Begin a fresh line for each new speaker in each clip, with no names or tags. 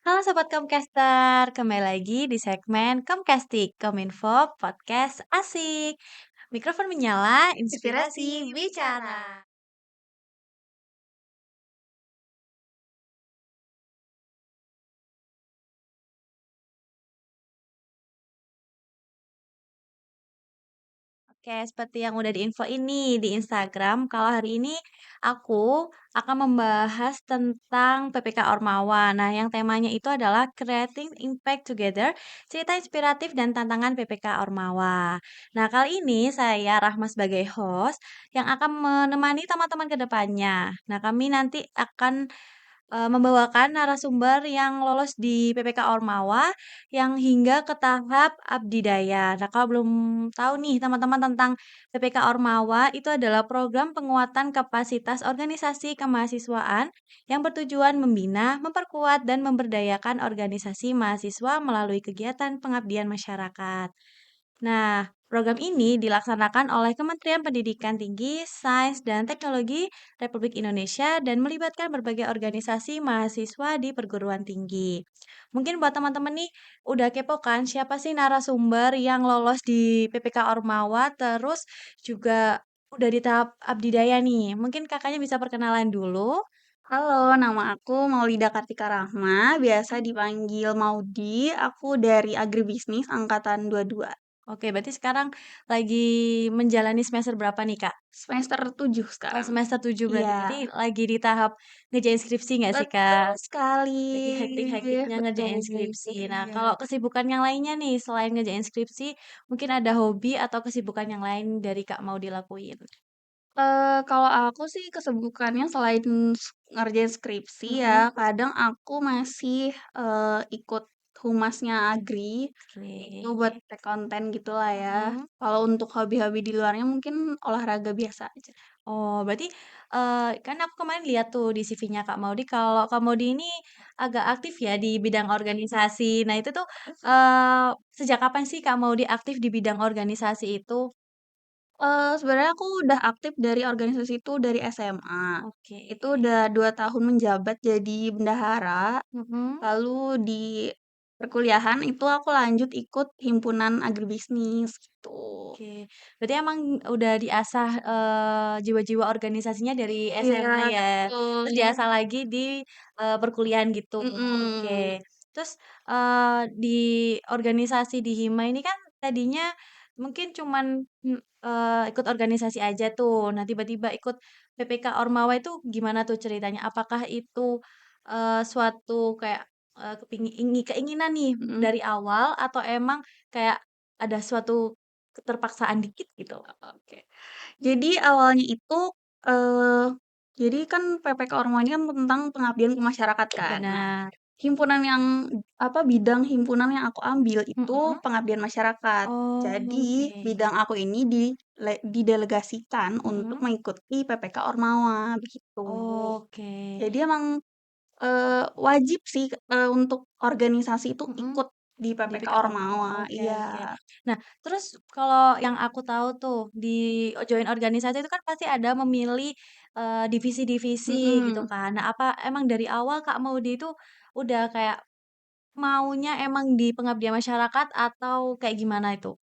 Halo Sobat Comcaster, kembali lagi di segmen Comcastik, Kominfo Podcast Asik. Mikrofon menyala, inspirasi
Inspirasi
bicara.
bicara.
Oke, seperti yang udah diinfo ini di Instagram, kalau hari ini aku akan membahas tentang PPK Ormawa. Nah, yang temanya itu adalah Creating Impact Together, cerita inspiratif dan tantangan PPK Ormawa. Nah, kali ini saya Rahma sebagai host yang akan menemani teman-teman ke depannya. Nah, kami nanti akan membawakan narasumber yang lolos di PPK Ormawa yang hingga ke tahap abdidaya. Nah, kalau belum tahu nih teman-teman tentang PPK Ormawa, itu adalah program penguatan kapasitas organisasi kemahasiswaan yang bertujuan membina, memperkuat, dan memberdayakan organisasi mahasiswa melalui kegiatan pengabdian masyarakat. Nah, program ini dilaksanakan oleh Kementerian Pendidikan Tinggi, Sains, dan Teknologi Republik Indonesia dan melibatkan berbagai organisasi mahasiswa di perguruan tinggi. Mungkin buat teman-teman nih, udah kepo kan siapa sih narasumber yang lolos di PPK Ormawa, terus juga udah di tahap abdidaya nih. Mungkin kakaknya bisa perkenalan dulu.
Halo, nama aku Maulida Kartika Rahma, biasa dipanggil Maudi. Aku dari Agribisnis angkatan 22,
Oke, berarti sekarang lagi menjalani semester berapa nih, Kak?
semester 7
Oh,
sekarang.
semester 7 berarti. Berarti
Iya,
lagi di tahap ngerjain skripsi nggak sih,
betul
Kak?
sekali.
Lagi hektik-hektiknya
Betul,
ngerjain skripsi. Nah,
iya.
kalau kesibukan yang lainnya nih, selain ngerjain skripsi, mungkin ada hobi atau kesibukan yang lain dari Kak mau dilakuin?
Kalau aku sih kesibukannya selain ngerjain skripsi ya,
Mhm.
kadang aku masih ikut humasnya Agri, itu buat
Oke.
tag konten gitulah ya.
Mhm.
Kalau untuk hobi-hobi di luarnya mungkin olahraga biasa aja.
Oh, berarti, kan aku kemarin lihat tuh di CV-nya Kak Maudi, kalau Kak Maudi ini agak aktif ya di bidang organisasi. Nah, itu tuh, sejak kapan sih Kak Maudi aktif di bidang organisasi itu?
Sebenarnya aku udah aktif dari organisasi itu dari SMA.
Oke.
Itu udah 2 tahun menjabat jadi bendahara,
Mhm.
lalu di perkuliahan itu aku lanjut ikut himpunan agribisnis gitu.
Oke, berarti emang udah diasah, jiwa-jiwa organisasinya dari
Iya,
SMA ya,
betul.
terus diasah lagi di, perkuliahan gitu.
Mhm.
Oke, terus, di organisasi di Hima ini kan tadinya mungkin cuman, ikut organisasi aja tuh. Nah, tiba-tiba ikut PPK Ormawa itu gimana tuh ceritanya? Apakah itu, suatu kayak, keinginan nih
Mhm.
dari awal atau emang kayak ada suatu keterpaksaan dikit gitu?
Oke. Jadi awalnya itu, eee, jadi kan PPK Orma ini kan tentang pengabdian ke masyarakat kan. Nah,
Benar.
himpunan yang bidang himpunan yang aku ambil itu
Mhm.
pengabdian masyarakat.
Oh,
Jadi
oke.
bidang aku ini didelegasikan untuk
Mhm.
mengikuti PPK Ormawa begitu.
Oke.
Jadi emang, wajib sih, untuk organisasi itu
Mhm.
ikut di
Di
PPK
PK Ormawa,
Ormawa,
oke
iya.
oke. Nah, terus kalau yang aku tahu tuh, di join organisasi itu kan pasti ada memilih, divisi-divisi gitu
Mhm.
kan. Nah, apa emang dari awal Kak Maudy itu udah kayak maunya emang di pengabdian masyarakat atau kayak gimana itu?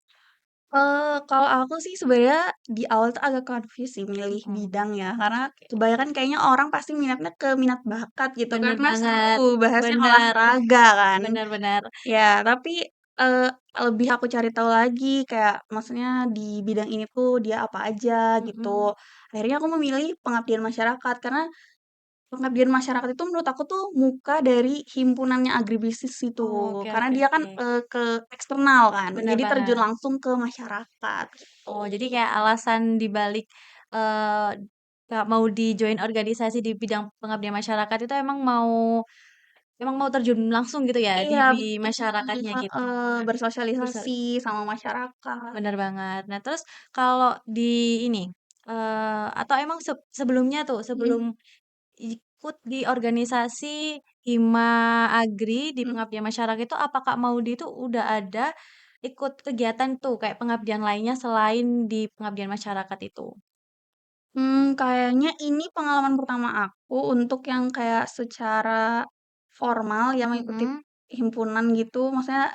Kalau aku sih sebenarnya di awal tuh agak confuse sih milih
Mhm.
bidang ya, karena
Oke.
kebanyakan kayaknya orang pasti minatnya ke minat bakat gitu,
Bener
karena
banget,
seru bahasnya
bener,
olahraga kan.
bener bener.
Ya, tapi, eee, lebih aku cari tahu lagi kayak maksudnya di bidang ini tuh dia apa aja gitu.
Mhm.
Akhirnya aku memilih pengabdian masyarakat, karena pengabdian masyarakat itu menurut aku tuh muka dari himpunannya agribisnis itu.
Oke
Karena
oke
dia kan,
oke.
ke eksternal kan,
Bener
jadi terjun
banget.
langsung ke masyarakat gitu.
Oh, jadi kayak alasan dibalik eee, Kak mau di-join organisasi di bidang pengabdian masyarakat itu emang mau terjun langsung gitu ya di
Iya betul,
masyarakatnya gitu?
heeh,
Bersol
bersosialisasi sama masyarakat.
Bener banget. Nah, terus kalau di ini, atau emang sebelumnya tuh,
Mhm
sebelum ikut di organisasi Hima Agri di
mhm.
pengabdian masyarakat itu, apa Kak Maudy itu udah ada ikut kegiatan tuh kayak pengabdian lainnya selain di pengabdian masyarakat itu?
Kayaknya ini pengalaman pertama aku untuk yang kayak secara formal yang mengikuti
Mhm,
himpunan gitu, maksudnya,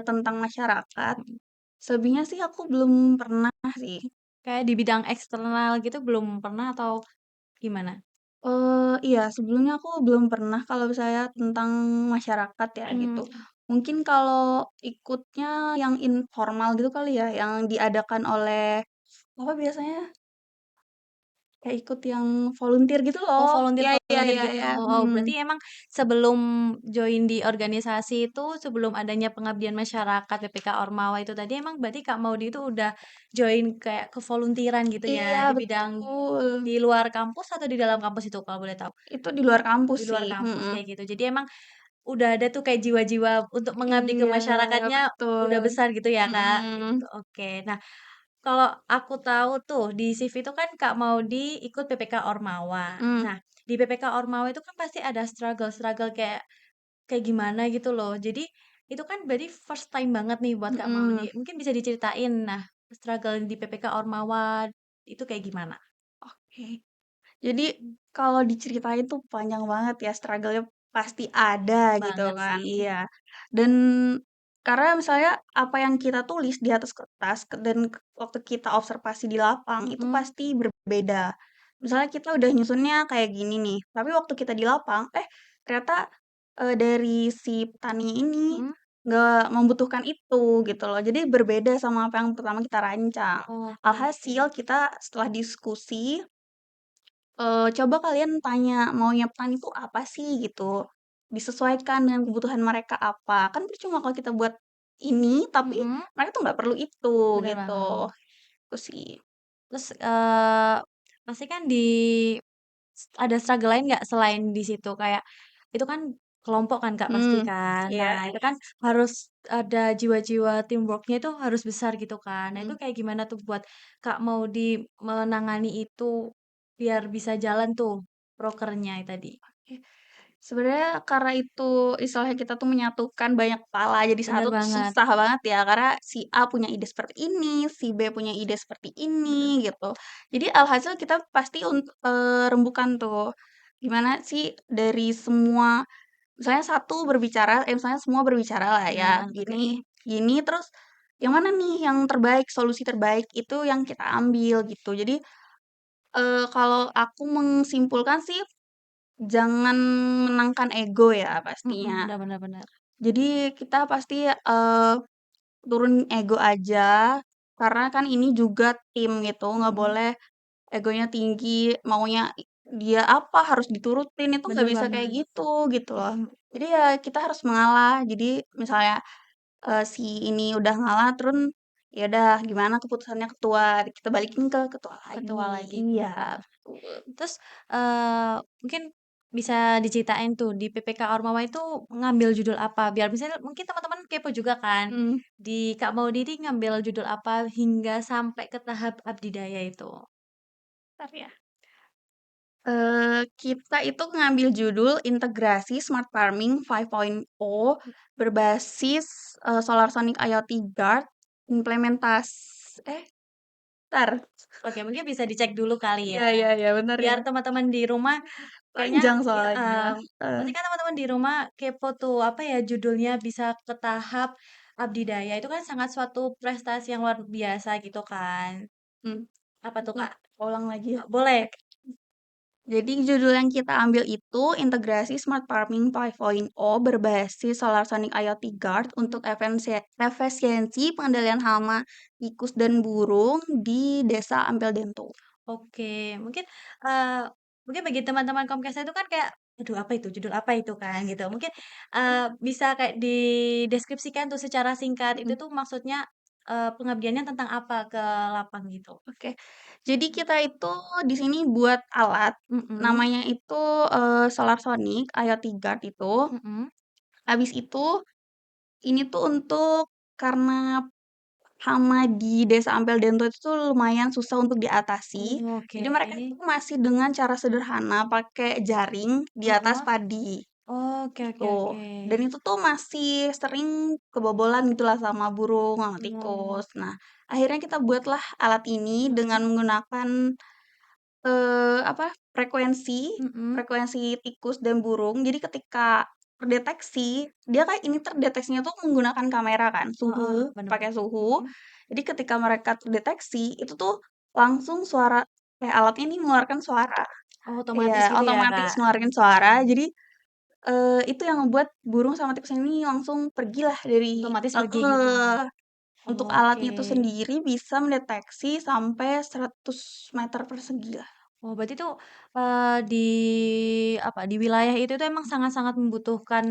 tentang masyarakat.
mhm.
Selebihnya sih aku belum pernah sih.
Kayak di bidang eksternal gitu belum pernah atau gimana?
Iya, sebelumnya aku belum pernah kalau misalnya tentang masyarakat ya gitu.
Mmm,
Mungkin kalau ikutnya yang informal gitu kali ya, yang diadakan oleh apa biasanya, kayak ikut yang volunteer gitu
oh
loh. Iya iya
volunteer-volunteer
iya
gitu.
iya,
Oh, berarti emang sebelum join di organisasi itu, sebelum adanya pengabdian masyarakat BPK Ormawa itu tadi emang berarti Kak Maudi itu udah join kayak kevoluntiran gitu ya,
Iya
di bidang
betul.
di luar kampus atau di dalam kampus itu kalau boleh tahu?
Itu di luar kampus
Di luar
sih,
kampus
mhm.
kayak gitu. Jadi emang udah ada tuh kayak jiwa-jiwa untuk mengabdi ke
Iya,
masyarakatnya udah
betul.
besar gitu ya, Kak, gitu.
Mhm,
Oke. Nah, kalau aku tahu tuh di CV itu kan Kak Maudi ikut PPK Ormawa.
mhm,
Nah, di PPK Ormawa itu kan pasti ada struggle-struggle kayak kayak gimana gitu loh. Jadi itu kan berarti first time banget nih buat Kak Maudi.
mhm.
Mungkin bisa diceritain, nah struggle di PPK Ormawa itu kayak gimana?
Oke. Jadi kalau diceritain tuh panjang banget ya, struggle-nya pasti ada gitu
Banget
kan,
sih.
iya. Dan karena misalnya apa yang kita tulis di atas kertas dan waktu kita observasi di lapang itu
Mhm,
pasti berbeda. Misalnya kita udah nyusunnya kayak gini nih, tapi waktu kita di lapang, ternyata, dari si petani ini
mhm.
nggak membutuhkan itu gitu loh. Jadi berbeda sama apa yang pertama kita rancang.
Oke.
Alhasil kita setelah diskusi coba kalian tanya maunya petani itu apa sih gitu, disesuaikan dengan kebutuhan mereka apa, kan percuma kalau kita buat ini, tapi
Mhm,
mereka tuh nggak perlu itu,
bener
gitu.
banget.
Itu sih.
Terus, pasti kan di ada struggle lain nggak selain di situ? Kayak itu kan kelompok kan Kak pasti
Hmm,
kan.
iya,
Nah itu kan harus ada jiwa-jiwa teamwork-nya itu harus besar gitu kan. Nah itu
mhm.
kayak gimana tuh buat Kak mau di menangani itu biar bisa jalan tuh prokernya tadi?
Oke. Sebenarnya karena itu istilahnya kita tuh menyatukan banyak kepala jadi
Bener
satu tuh
banget,
susah banget ya, karena si A punya ide seperti ini, si B punya ide seperti ini,
bener.
gitu. Jadi alhasil kita pasti rembukan tuh, gimana sih dari semua misalnya satu berbicara misalnya semua berbicara lah ya,
Nah, oke.
gini gini, terus yang mana nih yang terbaik, solusi terbaik itu yang kita ambil gitu. Jadi, kalau aku menyimpulkan sih jangan menangkan ego ya
Mhm,
pastinya.
bener bener bener.
Jadi kita pasti, turun ego aja, karena kan ini juga tim gitu, nggak
Mhm,
boleh egonya tinggi, maunya dia apa harus diturutin, itu nggak
bener
bisa kayak
banget.
gitu, gitu loh.
Mhm.
Jadi ya kita harus mengalah. Jadi misalnya, si ini udah ngalah, terus ya udah gimana keputusannya ketua, kita balikin ke ketua lagi.
Ketua lagi.
Iya,
Bener.
betul.
Terus, mungkin bisa diceritain tuh di PPK Ormawa itu ngambil judul apa? Biar misalnya mungkin teman-teman kepo juga kan,
Mhm,
di Kak Maudi ini ngambil judul apa hingga sampai ke tahap abdidaya itu?
bentar ya. Kita itu ngambil judul Integrasi Smart Farming 5.0 berbasis, Solar Sonic IoT Guard entar,
Oke, mungkin bisa dicek dulu kali ya,
iya iya iya, bentar ya,
biar teman-teman di rumah kayaknya
panjang soalnya,
pasti kan teman-teman di rumah kepo tuh, apa ya judulnya bisa ke tahap abdidaya, itu kan sangat suatu prestasi yang luar biasa gitu kan.
mmm,
Apa tuh,
bentar,
Kak?
ulang lagi ya.
Boleh?
Jadi judul yang kita ambil itu Integrasi Smart Farming 5.0 berbasis Solar Sonic IoT Guard
Mhm.
untuk efisiensi pengendalian hama, tikus, dan burung di Desa Ampel Dento.
Oke, mungkin, eee, mungkin bagi teman-teman Komkasnya itu kan kayak, "Aduh apa itu, judul apa itu?" Kan gitu. Mungkin, bisa kayak dideskripsikan tuh secara singkat, itu
Mhm.
tuh maksudnya, pengabdiannya tentang apa ke lapang gitu?
Oke. Jadi kita itu di sini buat alat,
Mhm,
namanya itu, Solar Sonic IoT Guard itu.
mhm.
Habis itu, ini tuh untuk karena hama di Desa Ampel Dento itu tuh lumayan susah untuk diatasi.
Oke.
Jadi mereka itu masih dengan cara sederhana pakai jaring di atas
Heeh.
padi,
Oke oke
gitu.
oke.
Dan itu tuh masih sering kebobolan gitulah sama burung, sama
Oh,
tikus. Nah, akhirnya kita buatlah alat ini dengan
mhm,
menggunakan apa, frekuensi
mhm.
frekuensi tikus dan burung. Jadi ketika terdeteksi. Dia kayak ini terdeteksinya tuh menggunakan kamera kan,
Heeh,
suhu,
bener
pakai
bener.
suhu.
Mhm.
Jadi ketika mereka terdeteksi, itu tuh langsung suara kayak alatnya ini mengeluarkan suara.
Oh, otomatis
Iya,
gitu ya,
otomatis
Kak?
ngeluarin suara. Jadi, itu yang membuat burung sama tikus ini langsung pergilah dari
Otomatis pergi gitu.
heeh. Untuk
Oke.
alatnya itu sendiri bisa mendeteksi sampai 100 meter persegi lah.
Oh, berarti tuh, di apa, di wilayah itu tuh emang sangat-sangat membutuhkan,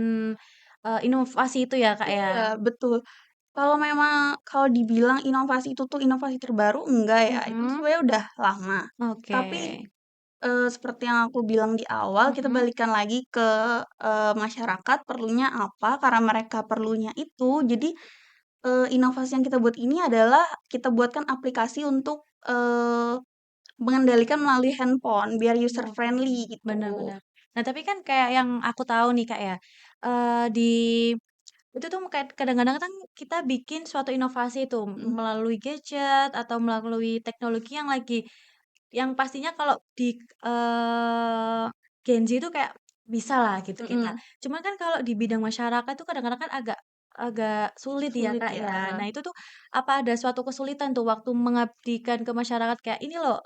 inovasi itu ya, Kak, ya?
Iya, betul. Kalau dibilang inovasi itu tuh inovasi terbaru, enggak ya, itu
Mhm.
sebenarnya udah lama.
Oke.
Tapi, seperti yang aku bilang di awal, kita
Mhm.
balikan lagi ke, masyarakat perlunya apa, karena mereka perlunya itu, jadi, inovasi yang kita buat ini adalah kita buatkan aplikasi untuk, mengendalikan melalui handphone biar user
Oke,
friendly
bener
gitu.
bener. Nah, tapi kan kayak yang aku tahu nih, Kak, ya, di itu tuh kayak kadang-kadang kan kita bikin suatu inovasi itu
Mhm
melalui gadget atau melalui teknologi yang pastinya kalau di, Gen Z itu kayak bisalah gitu kita.
mhm,
Cuman kan kalau di bidang masyarakat itu kadang-kadang kan agak agak sulit ya,
sulit
Kak,
ya,
ya. Nah, itu tuh apa ada suatu kesulitan tuh waktu mengabdikan ke masyarakat kayak, "Ini loh,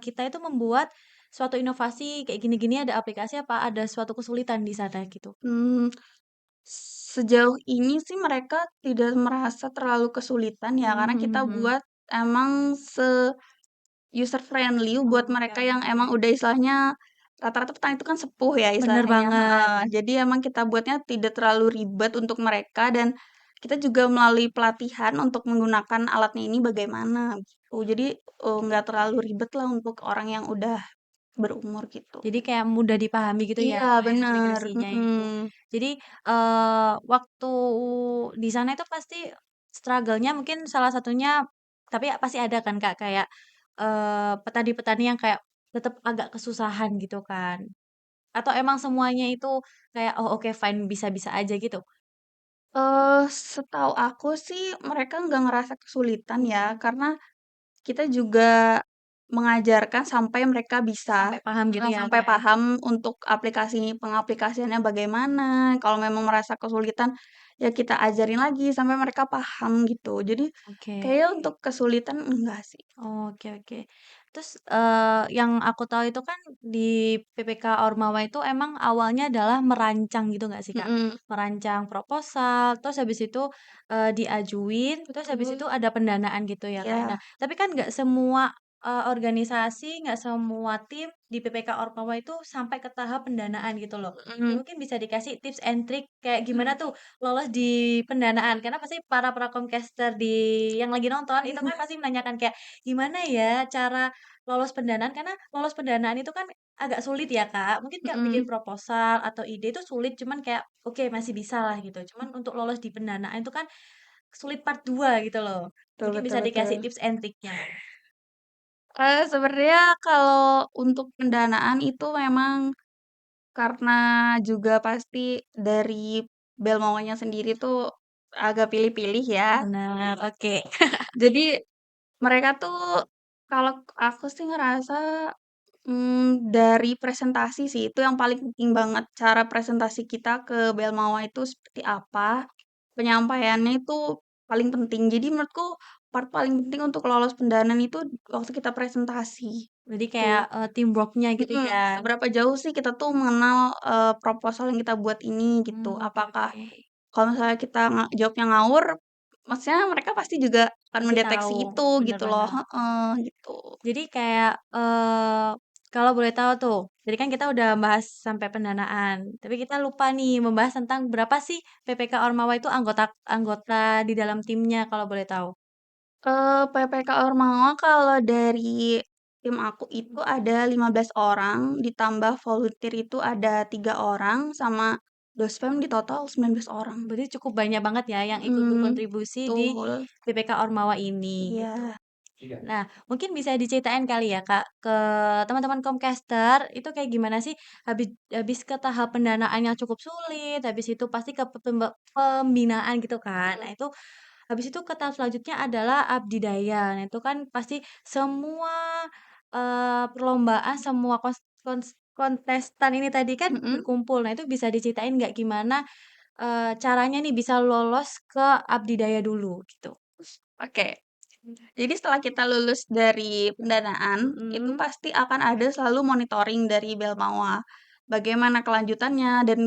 kita itu membuat suatu inovasi kayak gini-gini, ada aplikasi," apa ada suatu kesulitan di sana gitu?
mmm, sejauh ini sih mereka tidak merasa terlalu kesulitan ya,
Mhm
karena kita
mhm mhm.
buat emang user friendly buat
Oke
mereka yang
oke.
emang udah istilahnya rata-rata petani itu kan sepuh ya
Bener
istilahnya ya
banget.
heeh. Jadi emang kita buatnya tidak terlalu ribet untuk mereka dan kita juga melalui pelatihan untuk menggunakan alatnya ini bagaimana gitu. Jadi, nggak terlalu ribet lah untuk orang yang udah berumur gitu.
Jadi kayak mudah dipahami gitu ya,
Iya
kayak
bener,
aplikasinya itu.
mhm,
Jadi, waktu di sana itu pasti struggle-nya mungkin salah satunya tapi ya pasti ada kan, Kak, kayak, petani-petani yang kayak tetep agak kesusahan gitu kan? Atau emang semuanya itu kayak, "Oh oke fine, bisa-bisa aja," gitu?
setahu aku sih mereka nggak ngerasa kesulitan ya,
Mhm.
karena kita juga mengajarkan sampai mereka bisa
Sampai paham gitu
heeh,
ya,
sampai
Kak, ya?
paham untuk pengaplikasiannya bagaimana, kalau memang merasa kesulitan, ya kita ajarin lagi sampai mereka paham gitu. Jadi,
Oke.
kayaknya untuk kesulitan enggak sih.
Oke oke. Terus, yang aku tahu itu kan di PPK Ormawa itu emang awalnya adalah merancang gitu nggak sih, Kak?
Mhm,
Merancang proposal, terus habis itu, diajuin, terus habis
betul,
itu ada pendanaan gitu ya, Kak, ya.
iya,
Nah, tapi kan nggak semua, organisasi, nggak semua tim di PPK Ormawa itu sampai ke tahap pendanaan gitu loh. Nah,
mhm,
mungkin bisa dikasih tips and trick kayak gimana tuh lolos di pendanaan? Karena pasti para prakomcaster yang lagi nonton itu kan pasti menanyakan kayak, "Gimana ya cara lolos pendanaan?" Karena lolos pendanaan itu kan agak sulit ya, Kak. Mungkin kayak bikin
mhm,
proposal atau ide itu sulit, cuman kayak, oke masih bisa lah gitu. Cuman untuk lolos di pendanaan itu kan sulit part 2 gitu loh.
betul
Mungkin
betul
bisa
betul.
dikasih tips and triknya.
Sebenarnya kalau untuk pendanaan itu memang karena juga pasti dari Belmawanya sendiri tuh agak pilih-pilih ya.
Benar, oke.
Jadi mereka tuh kalau aku sih ngerasa, dari presentasi sih itu yang paling penting banget. Cara presentasi kita ke Belmawa itu seperti apa, penyampaiannya itu paling penting. Jadi menurutku part paling penting untuk lolos pendanaan itu waktu kita presentasi,
Jadi kayak,
gitu.
teamwork-nya gitu
Mhm,
ya?
seberapa jauh sih kita tuh mengenal, proposal yang kita buat ini gitu.
Oke
Apakah
oke.
kalau misalnya kita jawabnya ngawur, maksudnya mereka pasti juga akan
Pasti
mendeteksi
tahu,
itu
bener
gitu loh
bener.
heeh, gitu.
Jadi kayak, kalau boleh tahu tuh, jadi kan kita udah bahas sampai pendanaan, tapi kita lupa nih membahas tentang berapa sih PPK Ormawa itu anggota anggota di dalam timnya kalau boleh tahu?
PPK Ormawa kalau dari tim aku itu ada 15 orang, ditambah volunteer itu ada 3 orang, sama dospem di total 19 orang.
Berarti cukup banyak banget ya yang ikut
Mhm,
berkontribusi di
betul,
PPK Ormawa ini, gitu.
iya.
Nah, mungkin bisa diceritain kali ya, Kak, ke teman-teman Comcaster itu kayak gimana sih habis habis ke tahap pendanaan yang cukup sulit, habis itu pasti ke pembinaan gitu kan. Nah,
Mhm.
itu habis itu ke tahap selanjutnya adalah abdidaya. Nah, itu kan pasti semua, perlombaan, semua kontestan ini tadi kan
Mhm.
berkumpul. Nah, itu bisa diceritain nggak gimana, caranya nih bisa lolos ke Abdidaya dulu gitu?
Oke. Jadi setelah kita lulus dari pendanaan, itu
Mhm.
pasti akan ada selalu monitoring dari Belmawa. Bagaimana kelanjutannya dan,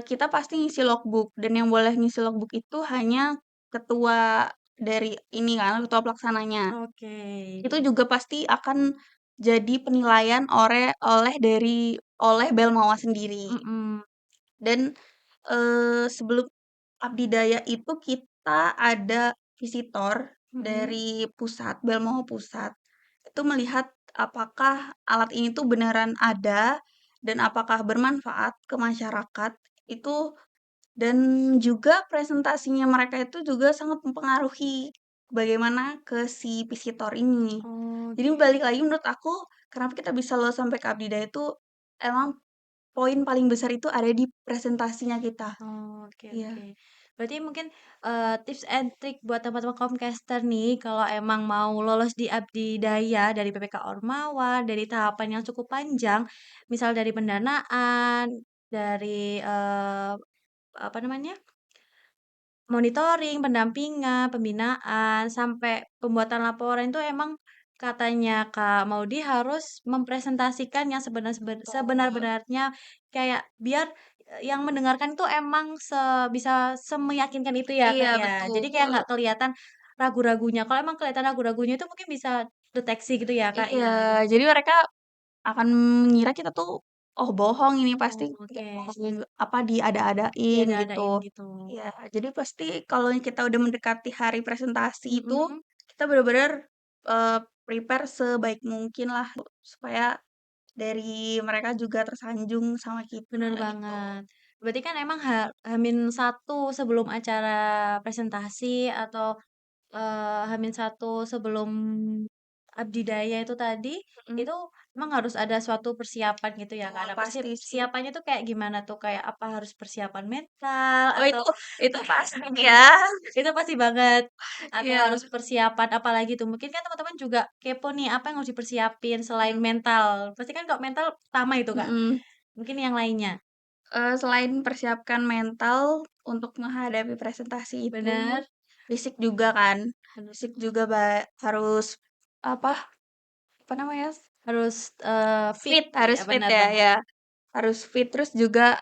kita pasti ngisi logbook dan yang boleh ngisi logbook itu hanya ketua dari ini kan, ketua pelaksananya.
Oke.
Itu juga pasti akan jadi penilaian oleh Belmawa sendiri.
Mhm.
Dan, sebelum Abdidaya itu kita ada visitor
Mhm.
dari pusat, Belmoho Pusat. Itu melihat apakah alat ini tuh beneran ada dan apakah bermanfaat ke masyarakat, itu dan juga presentasinya mereka itu juga sangat mempengaruhi bagaimana ke si visitor ini. Jadi
Oke.
balik lagi menurut aku, kenapa kita bisa lolos sampai ke Abdidaya itu emang poin paling besar itu ada di presentasinya kita.
Oke
Iya.
oke. Berarti mungkin, tips and trik buat teman-teman Comcaster nih, kalau emang mau lolos di Abdi Daya dari PPK Ormawa, dari tahapan yang cukup panjang, misal dari pendanaan, dari, apa namanya, monitoring, pendampingan, pembinaan, sampai pembuatan laporan itu emang katanya Kak Maudy harus mempresentasikan yang
Betul.
sebenar-benarnya kayak biar, yang mendengarkan itu emang bisa semeyakinkan itu ya Kak
Iya,
ya. Jadi kayak
betul.
nggak kelihatan ragu-ragunya, kalau emang kelihatan ragu-ragunya itu mungkin bisa deteksi gitu ya Kak
Iya,
ya?
jadi mereka akan mengira kita tuh, "Oh, bohong ini pasti
Oh, oke.
apa, diada-adain," gitu.
Diada-adain gitu.
Iya, jadi pasti kalau kita udah mendekati hari presentasi itu,
Mhm,
kita bener-bener, eee, prepare sebaik mungkin lah, supaya dari mereka juga tersanjung sama kita,
bener
gitu.
banget. Berarti kan emang H-1 sebelum acara presentasi atau, H-1 sebelum Abdidaya itu tadi,
Mhm.
itu memang harus ada suatu persiapan gitu ya Kak?
Betul,
Nah
pasti sih.
persiapannya tuh kayak gimana tuh? Kayak apa harus persiapan mental
Oh,
atau
itu pasti ya.
itu pasti banget, atau
Iya.
harus persiapan apalagi tuh? Mungkin kan teman-teman juga kepo nih, apa yang harus dipersiapin selain
Mhm.
mental? Pasti kan kalau mental pertama itu Kak,
Mhm.
mungkin yang lainnya?
Selain mempersiapkan mental untuk menghadapi presentasi itu,
Bener,
fisik juga kan.
bener.
Fisik juga harus apa apa namanya,
Harus, fit,
harus
iya
fit
benar
ya,
banget.
ya. Harus fit, terus juga,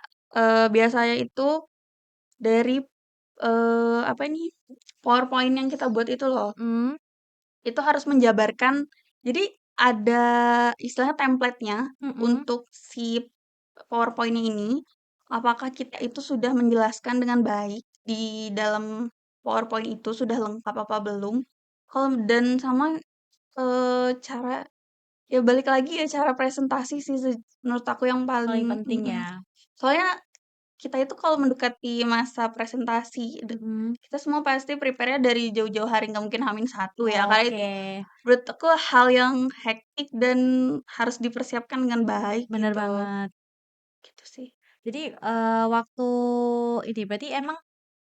biasanya itu dari, apa ini, PowerPoint yang kita buat itu loh.
Mmm,
Itu harus menjabarkan jadi ada istilahnya template-nya
mhm,
untuk si PowerPoint-nya ini, apakah kita itu sudah menjelaskan dengan baik di dalam PowerPoint itu, sudah lengkap apa belum. Kalau dan sama, cara ya balik lagi ya cara presentasi sih menurut aku yang
paling
paling
penting ya.
soalnya kita itu kalau mendekati masa presentasi,
Mhm,
kita semua pasti prepare-nya dari jauh-jauh hari, nggak mungkin H-1 ya, karena
oke,
itu menurut aku hal yang hektik dan harus dipersiapkan dengan baik
bener
gitu,
banget.
gitu sih.
Jadi, waktu ini berarti emang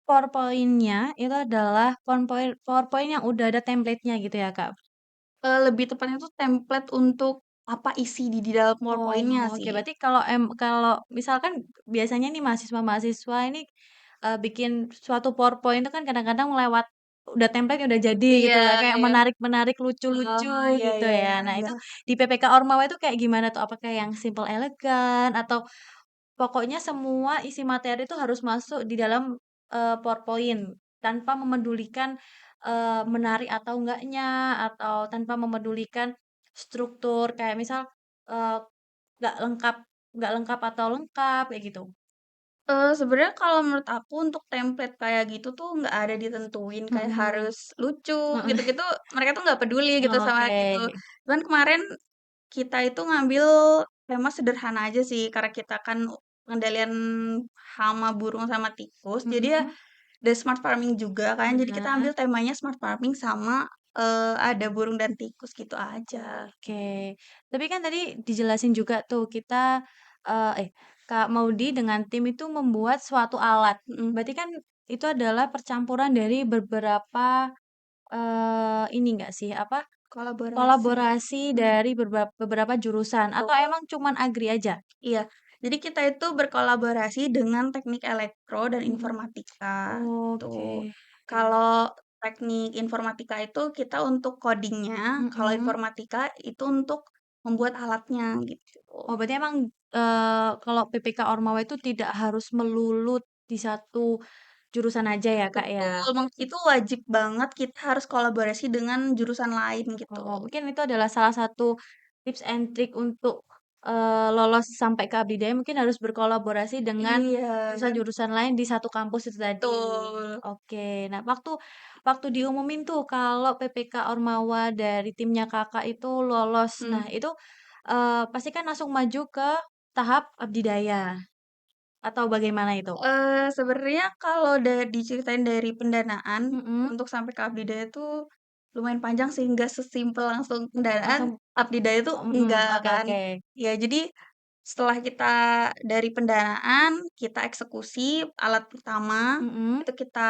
PowerPoint-nya itu adalah PowerPoint yang udah ada template-nya gitu ya, Kak?
Lebih tepatnya tuh template untuk apa isi di dalam
Oh,
PowerPoint-nya
oke.
sih.
Berarti kalau misalkan biasanya nih mahasiswa-mahasiswa ini, bikin suatu PowerPoint itu kan kadang-kadang lewat udah template udah jadi gitu
Iya,
lah, kayak
iya.
menarik-menarik,
Oh,
lucu-lucu
iya,
gitu
iya,
ya.
iya,
Nah
iya.
itu di PPK Ormawa itu kayak gimana tuh? Apakah yang simple elegan atau pokoknya semua isi materi itu harus masuk di dalam, PowerPoint tanpa memedulikan, menarik atau enggaknya, atau tanpa memedulikan struktur kayak misal, eee, nggak lengkap nggak lengkap atau lengkap kayak gitu?
Sebenarnya kalau menurut aku untuk template kayak gitu tuh nggak ada ditentuin kayak
Mhm,
harus lucu
heeh,
gitu-gitu, mereka tuh nggak peduli gitu sama
oke,
gitu. Cuman kemarin kita itu ngambil tema sederhana aja sih, karena kita kan pengendalian hama burung sama tikus, jadi ya
mhm,
ada smart farming juga kan, jadi kita
bener,
ambil temanya smart farming sama, ada burung dan tikus gitu aja.
oke. Tapi kan tadi dijelasin juga tuh kita, Kak Maudy dengan tim itu membuat suatu alat,
Mhm.
berarti kan itu adalah percampuran dari beberapa ini enggak sih, apa,
kolaborasi.
Kolaborasi
Mhm,
dari beberapa jurusan atau
betul.
emang cuman agri aja?
Iya, jadi kita itu berkolaborasi dengan teknik elektro dan
Mhm.
informatika,
Oke.
tuh. Kalau teknik informatika itu kita untuk coding-nya, kalau
Mhm.
informatika itu untuk membuat alatnya, gitu.
Oh, berarti emang, kalau PPK Ormawa itu tidak harus melulu di satu jurusan aja ya, Kak, ya?
Betul, itu wajib banget kita harus kolaborasi dengan jurusan lain, gitu.
Oh, mungkin itu adalah salah satu tips and trick untuk, lolos sampai ke Abdidaya mungkin harus berkolaborasi dengan
Iya,
jurusan-jurusan lain di satu kampus itu tadi.
betul.
Oke. Nah, waktu waktu diumumin tuh kalau PPK Ormawa dari timnya Kakak itu lolos. Nah,
Mhm.
itu, pasti kan langsung maju ke tahap Abdidaya atau bagaimana itu?
Sebenarnya kalau diceritain dari pendanaan
Mhm.
untuk sampai ke Abdidaya tuh lumayan panjang sih, nggak sesimpel langsung pendanaan,
Langsung
Abdidaya tuh enggak
oke
kan.
oke.
Ya jadi setelah kita dari pendanaan, kita eksekusi alat pertama,
Mhm.
itu kita,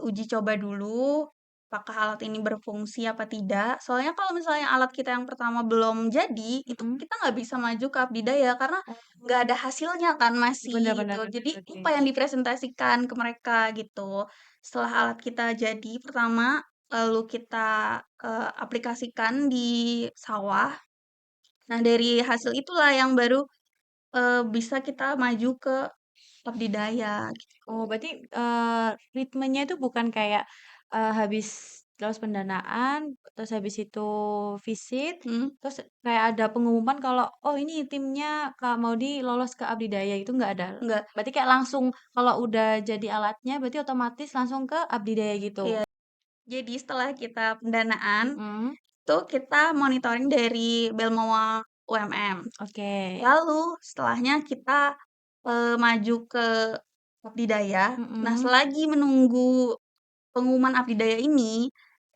uji coba dulu, apakah alat ini berfungsi apa tidak. Soalnya kalau misalnya alat kita yang pertama belum jadi, itu
Mhm.
kita nggak bisa maju ke Abdidaya karena nggak ada hasilnya kan
Bener
masih
bener
gitu.
bener,
Jadi
oke.
apa yang dipresentasikan ke mereka gitu. Setelah alat kita jadi pertama, lalu kita, aplikasikan di sawah. Nah dari hasil itulah yang baru, bisa kita maju ke Abdidaya gitu.
Oh, berarti, ritmenya itu bukan kayak, habis lolos pendanaan, terus habis itu visit,
Mhm,
terus kayak ada pengumuman kalau, "Oh, ini timnya Kak Maudy lolos ke Abdidaya," itu nggak ada?
enggak,
Berarti kayak langsung kalau udah jadi alatnya berarti otomatis langsung ke Abdidaya gitu?
iya. Jadi setelah kita pendanaan,
Mhm,
itu kita monitoring dari Belmawa UMM.
oke.
Lalu setelahnya kita, maju ke Abdidaya. Nah
Mhm.
selagi menunggu pengumuman Abdidaya ini,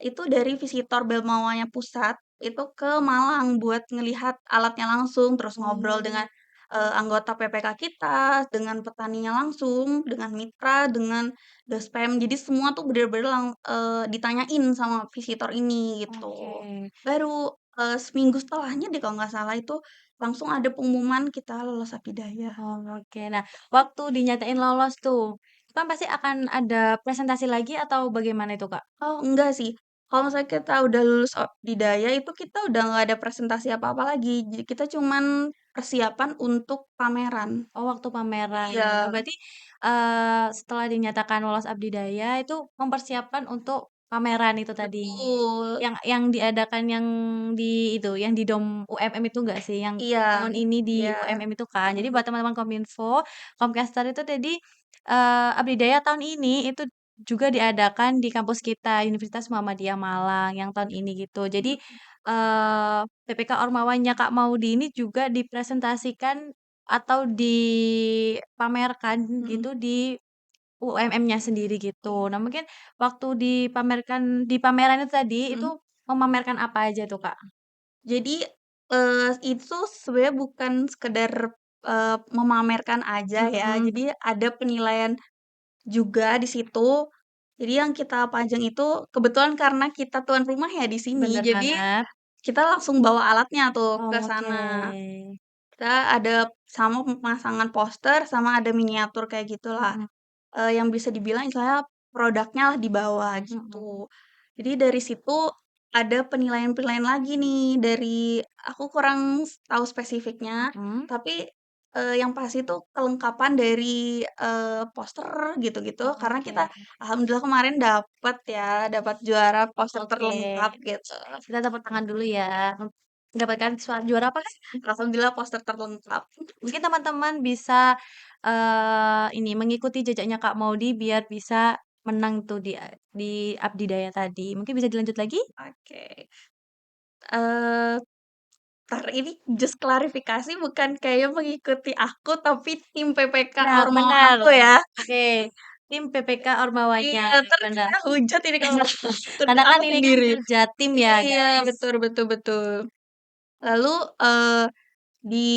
itu dari visitor Belmawanya pusat, itu ke Malang buat ngelihat alatnya langsung, terus ngobrol dengan,
Oh,
anggota PPK kita, dengan petaninya langsung, dengan mitra, dengan Dospem. Jadi semua tuh bener-bener ditanyain sama visitor ini,
oke.
gitu. Baru, seminggu setelahnya deh kalau nggak salah itu, langsung ada pengumuman kita lolos Abdidaya.
Oh, oke. Nah, waktu dinyatain lolos tuh, kan pasti akan ada presentasi lagi atau bagaimana itu, Kak?
Oh, enggak sih. Kalau misalnya kita udah lulus Opdidaya itu kita udah nggak ada presentasi apa-apa lagi. Jadi kita cuman persiapan untuk pameran.
Oh, waktu pameran.
Iya,
Oh, berarti, setelah dinyatakan lolos Abdidaya itu mempersiapkan untuk pameran itu tadi?
betul.
Yang diadakan yang di itu, yang di Dom UMM itu enggak sih? Yang
Iya,
tahun ini di
iya.
UMM itu kan? Jadi
Mhm,
buat teman-teman Kominfo, Comcaster itu tadi, Abdidaya tahun ini itu juga diadakan di kampus kita, Universitas Muhammadiyah Malang yang tahun ini gitu. Jadi,
mhm,
PPK Ormawanya Kak Maudy ini juga dipresentasikan atau dipamerkan
mhm.
gitu di UMM-nya sendiri gitu. Nah, mungkin waktu di pameran itu tadi, itu
Mhm.
memamerkan apa aja tuh, Kak?
Jadi, itu sebenarnya bukan sekedar, memamerkan aja ya.
Mhm,
Jadi ada penilaian juga di situ. Jadi yang kita pajang itu kebetulan karena kita tuan rumah ya di sini,
bener
jadi
banget.
kita langsung bawa alatnya tuh ke
Oke.
sana. Kita ada sama pemasangan poster sama ada miniatur kayak gitulah,
Mhm
yang bisa dibilang istilahnya produknya lah dibawa
mhm
gitu. Jadi dari situ ada penilaian-penilaian lagi nih dari aku kurang tahu spesifiknya,
mhm.
tapi, yang pasti itu kelengkapan dari, poster gitu-gitu karena
Oke
kita alhamdulillah kemarin dapat juara poster
oke.
terlengkap gitu.
Kita tepuk tangan dulu ya, mendapatkan juara apa, Kak?
Alhamdulillah poster terlengkap.
Mungkin teman-teman bisa, ini, mengikuti jejaknya Kak Maudy biar bisa menang tuh di Abdidaya tadi. Mungkin bisa dilanjut lagi?
Oke, eee, ini just klarifikasi bukan kayak mengikuti aku, tapi tim PPK
Nah,
Ormawa
benar.
aku ya.
Oke, tim PPK Ormawanya,
Iya, entar
benar.
kena hujat ini kalau kerja
Karena kan
aku
ini kan
sendiri.
kerja tim ya,
Iya,
guys.
betul betul betul. Lalu, di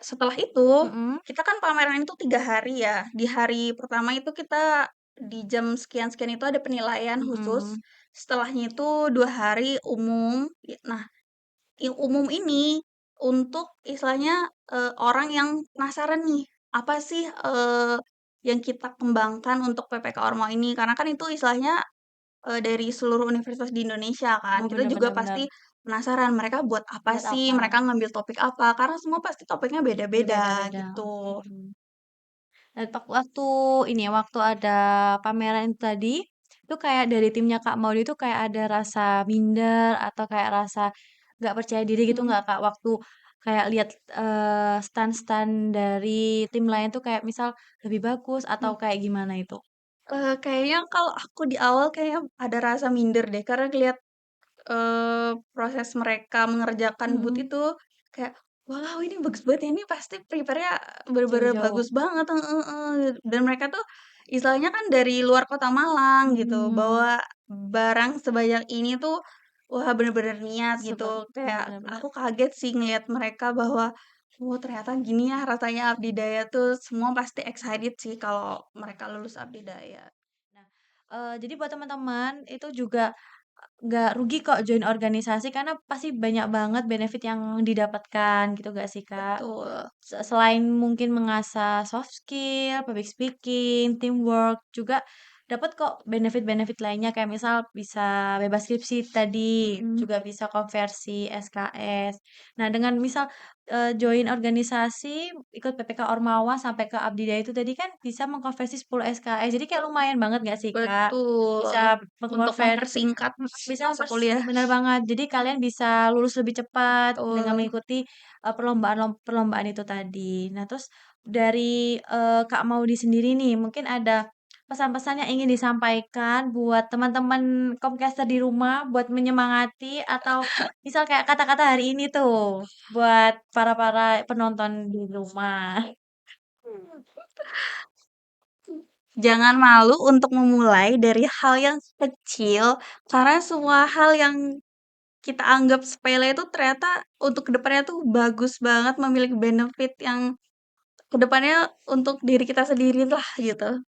setelah itu,
Mhm,
kita kan pameran itu 3 hari ya. Di hari pertama itu kita di jam sekian-sekian itu ada penilaian khusus,
Mhm,
setelahnya itu 2 hari umum. Nah, yang umum ini untuk istilahnya, orang yang penasaran nih, apa sih, yang kita kembangkan untuk PPK Ormawa ini? Karena kan itu istilahnya, dari seluruh universitas di Indonesia kan,
oh
kita
bener
juga
bener bener,
pasti penasaran mereka buat apa
buat
sih,
apa?
mereka ngambil topik apa, karena semua pasti topiknya beda-beda
Berbeda-beda,
gitu.
mhm. Dan waktu ini ya, waktu ada pameran itu tadi, itu kayak dari timnya Kak Maudy itu kayak ada rasa minder atau kayak rasa nggak percaya diri gitu
Mhm,
nggak Kak? Waktu kayak lihat, stan-stan dari tim lain tuh kayak misal lebih bagus atau
mmm.
kayak gimana itu?
Kayaknya kalau aku di awal kayaknya ada rasa minder deh, karena ngelihat, proses mereka mengerjakan booth
Mhm,
itu kayak, "Wow, ini bagus banget ya, ini pasti prepare-nya bener-bener
jauh-jauh.
bagus banget." Heeh heeh. Dan mereka tuh istilahnya kan dari luar kota Malang gitu,
Mhm,
bawa barang sebanyak ini tuh, wah bener-bener niat gitu.
iya
Kayak
bener bener.
aku kaget sih ngelihat mereka bahwa, oh ternyata gini ya rasanya abdi daya tuh, semua pasti excited sih kalau mereka lulus abdi daya.
Nah, jadi buat teman-teman itu juga nggak rugi kok join organisasi karena pasti banyak banget benefit yang didapatkan gitu nggak sih, Kak?
Betul.
Selain mungkin mengasah soft skill, public speaking, teamwork, juga dapat kok benefit-benefit lainnya kayak misal bisa bebas skripsi tadi,
Mhm.
juga bisa konversi SKS. Nah, dengan misal, join organisasi, ikut PPK Ormawa sampai ke Abdidaya itu tadi kan bisa mengkonversi 10 SKS. Jadi kayak lumayan banget nggak sih, Kak?
Betul,
Bisa
untuk mempersingkat
bisa
masa kuliah.
bener banget. Jadi kalian bisa lulus lebih cepat dengan
Betul.
mengikuti, perlombaan itu tadi. Nah, terus dari, Kak Maudi sendiri nih, mungkin ada pesan-pesan yang ingin disampaikan buat teman-teman Comcaster di rumah, buat menyemangati atau misal kayak kata-kata hari ini tuh, buat para-para penonton di rumah.
Jangan malu untuk memulai dari hal yang kecil, karena semua hal yang kita anggap sepele itu ternyata untuk kedepannya tuh bagus banget, memiliki benefit yang kedepannya untuk diri kita sendiri lah gitu.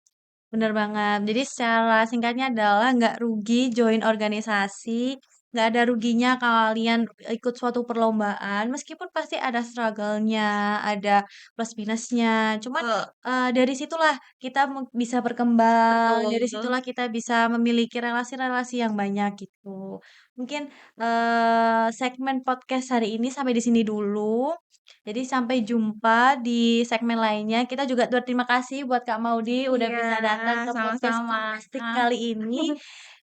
Bener banget. Jadi secara singkatnya adalah nggak rugi join organisasi, nggak ada ruginya kalian ikut suatu perlombaan, meskipun pasti ada struggle-nya, ada plus minusnya. Cuman dari situlah kita bisa berkembang,
Betul.
dari situlah kita bisa memiliki relasi-relasi yang banyak gitu. Mungkin segmen podcast hari ini sampai di sini dulu. Jadi sampai jumpa di segmen lainnya. Kita juga berterima kasih buat Kak Maudi udah
Iya,
bisa datang ke podcast
sama-sama.
Kompastik kali ini.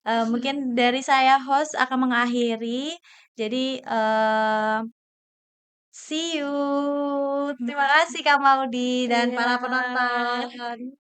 Mungkin dari saya host akan mengakhiri. Jadi see you. Terima kasih Kak Maudi dan para
Iya.
penonton.